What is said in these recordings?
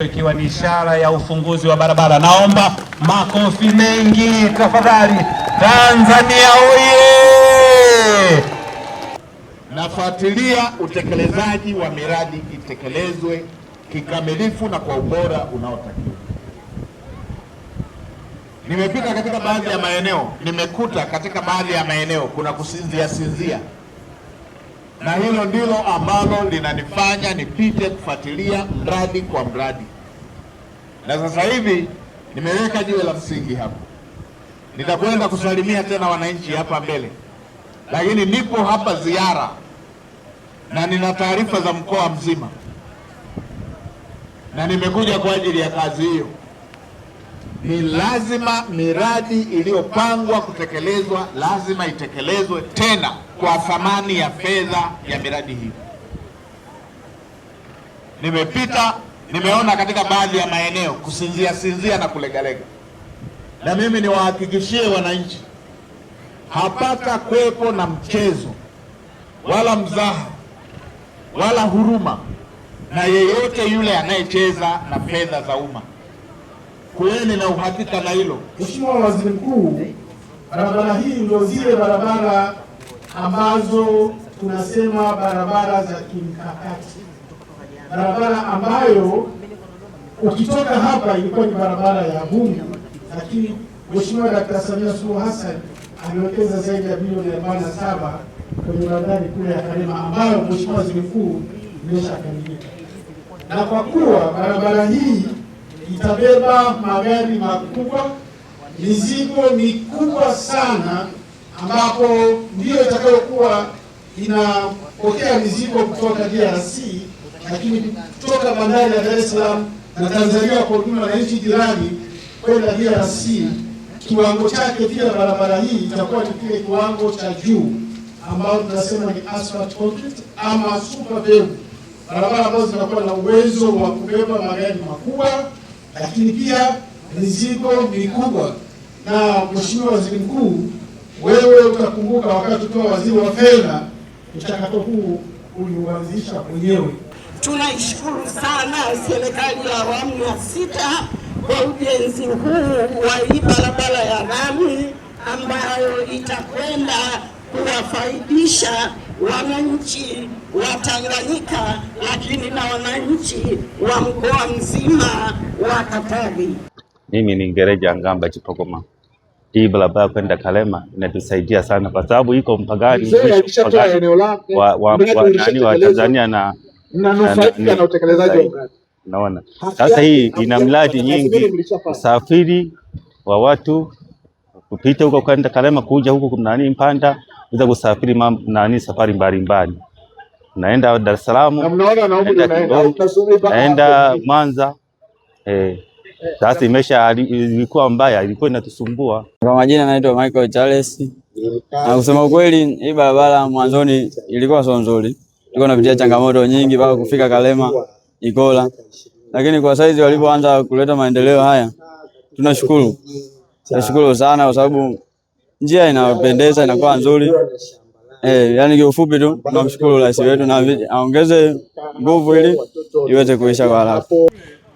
ikiwa ni ishara ya ufunguzi wa barabara. Naomba makofi mengi tafadhali. Tanzania oye! Nafuatilia utekelezaji wa miradi itekelezwe kikamilifu na kwa ubora unaotakiwa. Nimepita katika baadhi ya maeneo, nimekuta katika baadhi ya maeneo kuna kusinzia, na hilo ndilo ambalo linanifanya nipite kufuatilia mradi kwa mradi. Na sasa hivi nimeweka jiwe la msingi hapa. Nitakwenda kusalimia tena wananchi hapa mbele, lakini nipo hapa ziara na nina taarifa za mkoa mzima, na nimekuja kwa ajili ya kazi hiyo. Ni lazima miradi iliyopangwa kutekelezwa lazima itekelezwe tena kwa thamani ya fedha ya miradi hii. Nimepita, nimeona katika baadhi ya maeneo kusinzia na kulegalega, na mimi niwahakikishie wananchi, hapata kwepo na mchezo wala mzaha wala huruma na yeyote yule anayecheza na fedha za umma. Kuweni na uhakika na hilo. Mheshimiwa Waziri Mkuu, barabara hii ndio zile barabara ambazo tunasema barabara za kimkakati, barabara ambayo ukitoka hapa ilikuwa ni barabara ya vumbi, lakini Mheshimiwa Daktari Samia Suluhu Hassan aliwekeza zaidi ya bilioni 47 kwenye bandari kule ya Karema, ambayo Mheshimiwa Waziri Mkuu imeshakamilika. Na kwa kuwa barabara hii itabeba magari makubwa, mizigo mikubwa sana, ambapo ndiyo itakayokuwa inapokea mizigo kutoka DRC, lakini kutoka bandari ya Dar es Salaam na Tanzania kwa ujumla na nchi jirani kwenda DRC. Kiwango chake pia barabara hii itakuwa ni kile kiwango cha juu ambao tunasema ni asphalt concrete ama super paved, barabara ambazo zinakuwa na uwezo wa kubeba magari makubwa lakini pia mizigo mikubwa. Na Mheshimiwa Waziri Mkuu, wewe utakumbuka wakati ukiwa waziri wa fedha, mchakato huu uliuanzisha mwenyewe. Tunaishukuru sana serikali ya awamu ya 6 kwa ujenzi huu wa hii barabara ya lami ambayo itakwenda kuwafaidisha wananchi wa Tanganyika, lakini na wananchi wa mkoa mzima wa Katavi. Mimi ni Ngereja Ngamba Chipokoma. Hii barabara kwenda Karema inatusaidia sana kwa sababu iko mpagani wa Tanzania na utekelezaji wa mradi. Naona sasa hii ina mradi nyingi, usafiri wa watu kupita huko kwenda Karema, kuja huko Mpanda, uza kusafiri safari mbalimbali. Naenda Dar es Salaam, naenda Mwanza. Sasa ilikuwa mbaya, ilikuwa inatusumbua. Kwa majina naitwa Michael Charles. Na kusema ukweli hii barabara mwanzoni ilikuwa sio nzuri. Tulikuwa tunapitia changamoto nyingi mpaka kufika Karema, Ikola. Lakini kwa saizi walipoanza kuleta maendeleo haya, tunashukuru. Tunashukuru sana kwa sababu njia inapendeza, inakuwa nzuri. Yani kiufupi tu tunamshukuru rais wetu na aongeze nguvu ili iweze kuisha kwa haraka.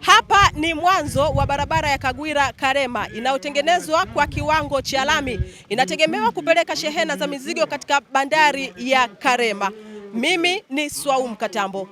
Hapa ni mwanzo wa barabara ya Kagwira Karema inayotengenezwa kwa kiwango cha lami. Inategemewa kupeleka shehena za mizigo katika bandari ya Karema. Mimi ni Swaum Katambo.